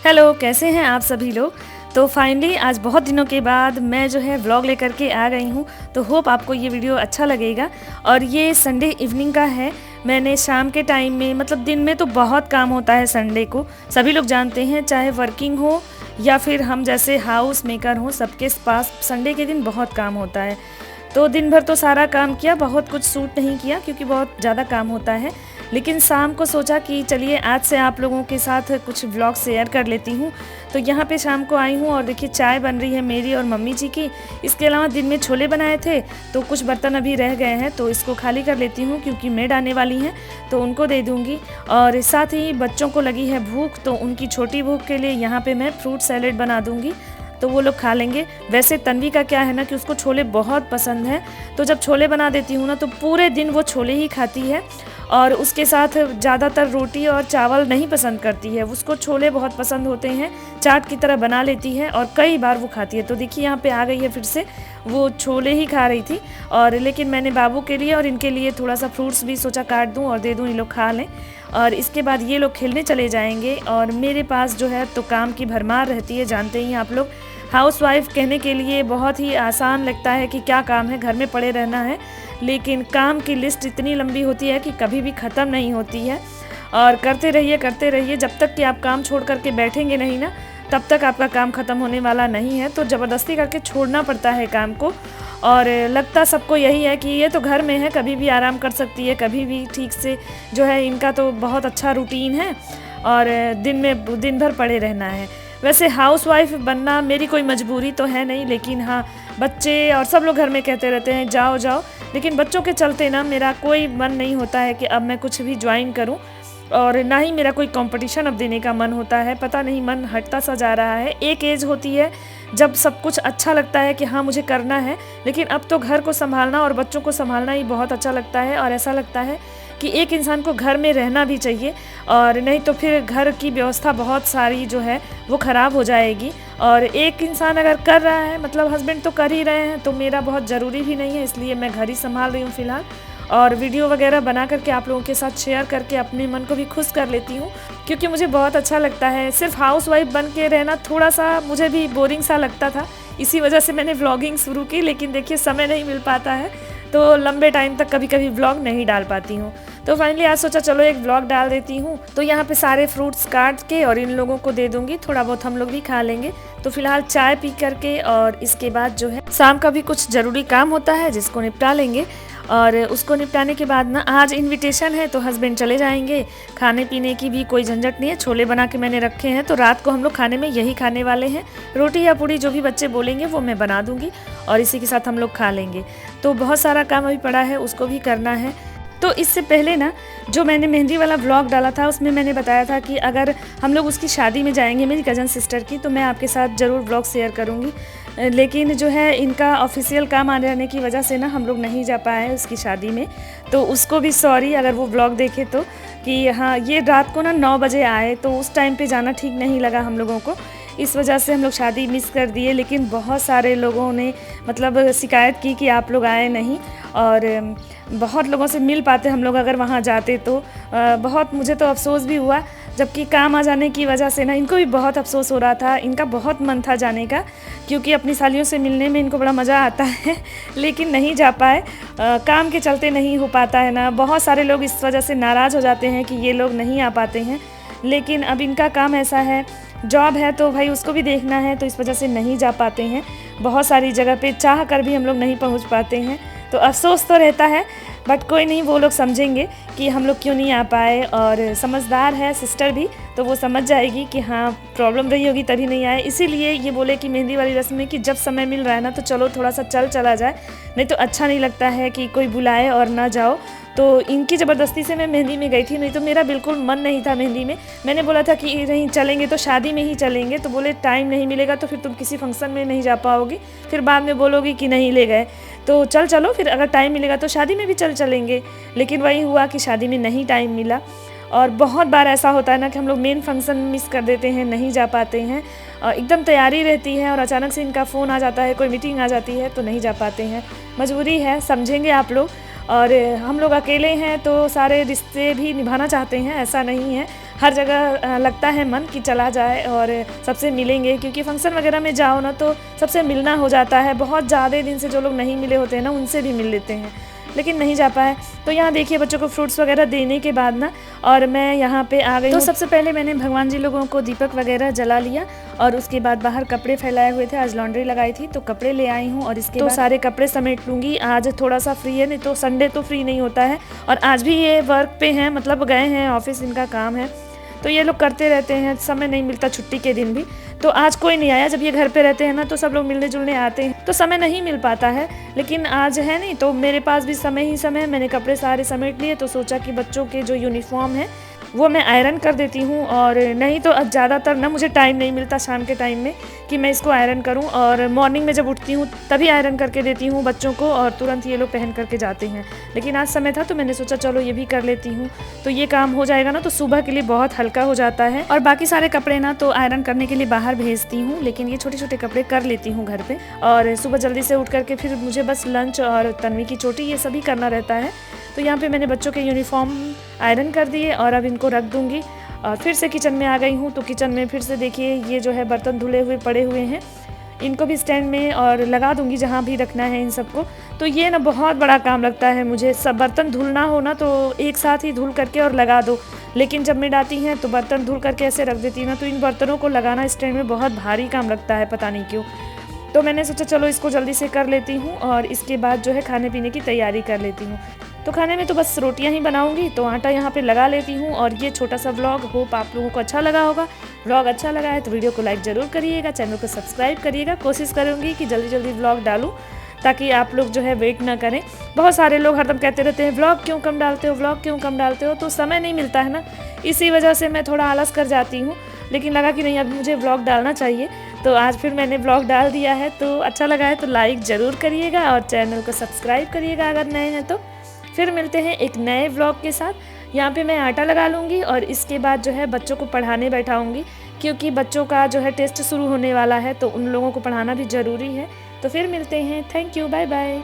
Hello, कैसे हैं आप सभी लोग। तो फाइनली आज बहुत दिनों के बाद मैं जो है व्लॉग लेकर के आ गई हूँ। तो होप आपको ये वीडियो अच्छा लगेगा। और ये संडे इवनिंग का है। मैंने शाम के टाइम में मतलब दिन में तो बहुत काम होता है संडे को, सभी लोग जानते हैं, चाहे वर्किंग हो या फिर हम जैसे हाउस मेकर हों, सबके पास संडे के दिन बहुत काम होता है। तो दिन भर तो सारा काम किया, बहुत कुछ सूट नहीं किया क्योंकि बहुत ज़्यादा काम होता है। लेकिन शाम को सोचा कि चलिए आज से आप लोगों के साथ कुछ व्लॉग शेयर कर लेती हूँ। तो यहाँ पे शाम को आई हूँ और देखिए चाय बन रही है मेरी और मम्मी जी की। इसके अलावा दिन में छोले बनाए थे तो कुछ बर्तन अभी रह गए हैं, तो इसको खाली कर लेती हूँ क्योंकि मेड आने वाली हैं तो उनको दे दूँगी। और साथ ही बच्चों को लगी है भूख, तो उनकी छोटी भूख के लिए यहाँ पर मैं फ्रूट सैलेड बना दूँगी, तो वो लोग खा लेंगे। वैसे तन्वी का क्या है ना कि उसको छोले बहुत पसंद है, तो जब छोले बना देती हूँ ना तो पूरे दिन वो छोले ही खाती है। और उसके साथ ज़्यादातर रोटी और चावल नहीं पसंद करती है, उसको छोले बहुत पसंद होते हैं, चाट की तरह बना लेती है और कई बार वो खाती है। तो देखिए यहाँ पे आ गई है फिर से, वो छोले ही खा रही थी। और लेकिन मैंने बाबू के लिए और इनके लिए थोड़ा सा फ्रूट्स भी सोचा काट दूँ और दे दूँ, ये लोग खा लें। और इसके बाद ये लोग खेलने चले जाएंगे और मेरे पास जो है तो काम की भरमार रहती है। जानते ही आप लोग, हाउसवाइफ कहने के लिए बहुत ही आसान लगता है कि क्या काम है, घर में पड़े रहना है, लेकिन काम की लिस्ट इतनी लंबी होती है कि कभी भी ख़त्म नहीं होती है। और करते रहिए, जब तक कि आप काम छोड़ करके बैठेंगे नहीं ना, तब तक आपका काम ख़त्म होने वाला नहीं है। तो ज़बरदस्ती करके छोड़ना पड़ता है काम को। और लगता सबको यही है कि ये तो घर में है, कभी भी आराम कर सकती है, कभी भी ठीक से जो है, इनका तो बहुत अच्छा रूटीन है और दिन भर पड़े रहना है। वैसे हाउसवाइफ बनना मेरी कोई मजबूरी तो है नहीं, लेकिन हाँ, बच्चे और सब लोग घर में कहते रहते हैं जाओ जाओ, लेकिन बच्चों के चलते ना मेरा कोई मन नहीं होता है कि अब मैं कुछ भी ज्वाइन करूं। और ना ही मेरा कोई कंपटीशन अब देने का मन होता है, पता नहीं मन हटता सा जा रहा है। एक एज होती है जब सब कुछ अच्छा लगता है कि हाँ मुझे करना है, लेकिन अब तो घर को संभालना और बच्चों को संभालना ही बहुत अच्छा लगता है। और ऐसा लगता है कि एक इंसान को घर में रहना भी चाहिए, और नहीं तो फिर घर की व्यवस्था बहुत सारी जो है वो ख़राब हो जाएगी। और एक इंसान अगर कर रहा है, मतलब हस्बैंड तो कर ही रहे हैं, तो मेरा बहुत ज़रूरी भी नहीं है, इसलिए मैं घर ही संभाल रही हूँ फ़िलहाल। और वीडियो वगैरह बना करके आप लोगों के साथ शेयर करके अपने मन को भी खुश कर लेती हूँ, क्योंकि मुझे बहुत अच्छा लगता है। सिर्फ हाउसवाइफ बन के रहना थोड़ा सा मुझे भी बोरिंग सा लगता था, इसी वजह से मैंने व्लॉगिंग शुरू की। लेकिन देखिए समय नहीं मिल पाता है, तो लंबे टाइम तक कभी कभी व्लॉग नहीं डाल पाती हूँ। तो फाइनली आज सोचा चलो एक व्लॉग डाल देती हूँ। तो यहाँ पे सारे फ्रूट्स काट के और इन लोगों को दे दूँगी, थोड़ा बहुत हम लोग भी खा लेंगे। तो फिलहाल चाय पी करके और इसके बाद जो है शाम का भी कुछ ज़रूरी काम होता है जिसको निपटा लेंगे। और उसको निपटाने के बाद ना, आज इनविटेशन है तो हस्बैंड चले जाएंगे, खाने पीने की भी कोई झंझट नहीं है। छोले बना के मैंने रखे हैं, तो रात को हम लोग खाने में यही खाने वाले हैं। रोटी या पूड़ी जो भी बच्चे बोलेंगे वो मैं बना दूंगी और इसी के साथ हम लोग खा लेंगे। तो बहुत सारा काम अभी पड़ा है, उसको भी करना है। तो इससे पहले ना, जो मैंने मेहंदी वाला व्लॉग डाला था उसमें मैंने बताया था कि अगर हम लोग उसकी शादी में जाएंगे, मेरी कज़न सिस्टर की, तो मैं आपके साथ ज़रूर व्लॉग शेयर करूँगी। लेकिन जो है इनका ऑफिशियल काम आ जाने की वजह से ना हम लोग नहीं जा पाए उसकी शादी में। तो उसको भी सॉरी अगर वो व्लॉग देखे तो, कि हाँ ये रात को ना 9 बजे आए, तो उस टाइम पे जाना ठीक नहीं लगा हम लोगों को, इस वजह से हम लोग शादी मिस कर दिए। लेकिन बहुत सारे लोगों ने मतलब शिकायत की कि आप लोग आए नहीं, और बहुत लोगों से मिल पाते हम लोग अगर वहाँ जाते तो। बहुत मुझे तो अफसोस भी हुआ, जबकि काम आ जाने की वजह से ना इनको भी बहुत अफसोस हो रहा था। इनका बहुत मन था जाने का, क्योंकि अपनी सालियों से मिलने में इनको बड़ा मज़ा आता है लेकिन नहीं जा पाए, काम के चलते नहीं हो पाता है ना। बहुत सारे लोग इस वजह से नाराज़ हो जाते हैं कि ये लोग नहीं आ पाते हैं, लेकिन अब इनका काम ऐसा है, जॉब है तो भाई उसको भी देखना है, तो इस वजह से नहीं जा पाते हैं। बहुत सारी जगह पे चाह कर भी हम लोग नहीं पहुंच पाते हैं, तो अफसोस तो रहता है। बट कोई नहीं, वो लोग समझेंगे कि हम लोग क्यों नहीं आ पाए। और समझदार है सिस्टर भी, तो वो समझ जाएगी कि हाँ प्रॉब्लम रही होगी तभी नहीं आए। इसीलिए ये बोले कि मेहंदी वाली रस्म में कि जब समय मिल रहा है ना तो चलो थोड़ा सा चला जाए, नहीं तो अच्छा नहीं लगता है कि कोई बुलाए और ना जाओ। तो इनकी ज़बरदस्ती से मैं मेहंदी में गई थी, नहीं तो मेरा बिल्कुल मन नहीं था मेहंदी में। मैंने बोला था कि नहीं चलेंगे तो शादी में ही चलेंगे, तो बोले टाइम नहीं मिलेगा तो फिर तुम किसी फंक्शन में नहीं जा पाओगी, फिर बाद में बोलोगी कि नहीं ले गए। तो चलो फिर अगर टाइम मिलेगा तो शादी में भी चलेंगे। लेकिन वही हुआ कि शादी में नहीं टाइम मिला। और बहुत बार ऐसा होता है ना कि हम लोग मेन फंक्शन मिस कर देते हैं, नहीं जा पाते हैं, और एकदम तैयारी रहती है और अचानक से इनका फ़ोन आ जाता है, कोई मीटिंग आ जाती है, तो नहीं जा पाते हैं। मजबूरी है, समझेंगे आप लोग। और हम लोग अकेले हैं तो सारे रिश्ते भी निभाना चाहते हैं, ऐसा नहीं है। हर जगह लगता है मन कि चला जाए और सबसे मिलेंगे, क्योंकि फंक्शन वगैरह में जाओ ना तो सबसे मिलना हो जाता है। बहुत ज़्यादा दिन से जो लोग नहीं मिले होते हैं ना उनसे भी मिल लेते हैं, लेकिन नहीं जा पाए। तो यहाँ देखिए बच्चों को फ्रूट्स वगैरह देने के बाद ना और मैं यहाँ पे आ गई। तो सबसे पहले मैंने भगवान जी लोगों को दीपक वगैरह जला लिया और उसके बाद बाहर कपड़े फैलाए हुए थे, आज लॉन्ड्री लगाई थी तो कपड़े ले आई हूँ और इसके बाद सारे कपड़े समेट लूँगी। आज थोड़ा सा फ्री है, नहीं तो संडे तो फ्री नहीं होता है। और आज भी ये वर्क पे हैं, मतलब गए हैं ऑफिस, इनका काम है तो ये लोग करते रहते हैं, समय नहीं मिलता छुट्टी के दिन भी। तो आज कोई नहीं आया, जब ये घर पे रहते हैं ना तो सब लोग मिलने जुलने आते हैं तो समय नहीं मिल पाता है, लेकिन आज है नहीं तो मेरे पास भी समय ही समय। मैंने कपड़े सारे समेट लिए तो सोचा कि बच्चों के जो यूनिफॉर्म है वो मैं आयरन कर देती हूँ, और नहीं तो ज़्यादातर ना मुझे टाइम नहीं मिलता शाम के टाइम में कि मैं इसको आयरन करूँ, और मॉर्निंग में जब उठती हूँ तभी आयरन करके देती हूँ बच्चों को और तुरंत ये लोग पहन करके जाते हैं। लेकिन आज समय था तो मैंने सोचा चलो ये भी कर लेती हूँ, तो ये काम हो जाएगा ना तो सुबह के लिए बहुत हल्का हो जाता है। और बाकी सारे कपड़े ना तो आयरन करने के लिए बाहर भेजती हूँ, लेकिन ये छोटे छोटे कपड़े कर लेती हूँ घर पे। और सुबह जल्दी से उठ करके फिर मुझे बस लंच और तन्वी की चोटी ये सभी करना रहता है। तो यहाँ पे मैंने बच्चों के यूनिफॉर्म आयरन कर दिए और अब इनको रख दूँगी। और फिर से किचन में आ गई हूँ, तो किचन में फिर से देखिए ये जो है बर्तन धुले हुए पड़े हुए हैं, इनको भी स्टैंड में और लगा दूँगी जहाँ भी रखना है इन सबको। तो ये ना बहुत बड़ा काम लगता है मुझे, सब बर्तन धुलना हो ना तो एक साथ ही धुल करके और लगा दो, लेकिन जब मेड आती हैं तो बर्तन धुल करके ऐसे रख देती है ना, तो इन बर्तनों को लगाना स्टैंड में बहुत भारी काम लगता है, पता नहीं क्यों। तो मैंने सोचा चलो इसको जल्दी से कर लेती हूँ और इसके बाद जो है खाने पीने की तैयारी कर लेती हूँ। तो खाने में तो बस रोटियां ही बनाऊंगी, तो आटा यहाँ पे लगा लेती हूँ। और ये छोटा सा व्लॉग होप आप लोगों को अच्छा लगा होगा। व्लॉग अच्छा लगा है तो वीडियो को लाइक ज़रूर करिएगा, चैनल को सब्सक्राइब करिएगा। कोशिश करूँगी कि जल्दी जल्दी व्लॉग डालूँ ताकि आप लोग जो है वेट ना करें। बहुत सारे लोग हरदम कहते रहते हैं व्लॉग क्यों कम डालते हो, व्लॉग क्यों कम डालते हो, तो समय नहीं मिलता है ना, इसी वजह से मैं थोड़ा आलस कर जाती हूँ। लेकिन लगा कि नहीं अब मुझे व्लॉग डालना चाहिए, तो आज फिर मैंने व्लॉग डाल दिया है। तो अच्छा लगा है तो लाइक ज़रूर करिएगा और चैनल को सब्सक्राइब करिएगा अगर नए हैं तो। फिर मिलते हैं एक नए व्लॉग के साथ। यहाँ पे मैं आटा लगा लूँगी और इसके बाद जो है बच्चों को पढ़ाने बैठाऊँगी, क्योंकि बच्चों का जो है टेस्ट शुरू होने वाला है तो उन लोगों को पढ़ाना भी ज़रूरी है। तो फिर मिलते हैं, थैंक यू, बाय बाय।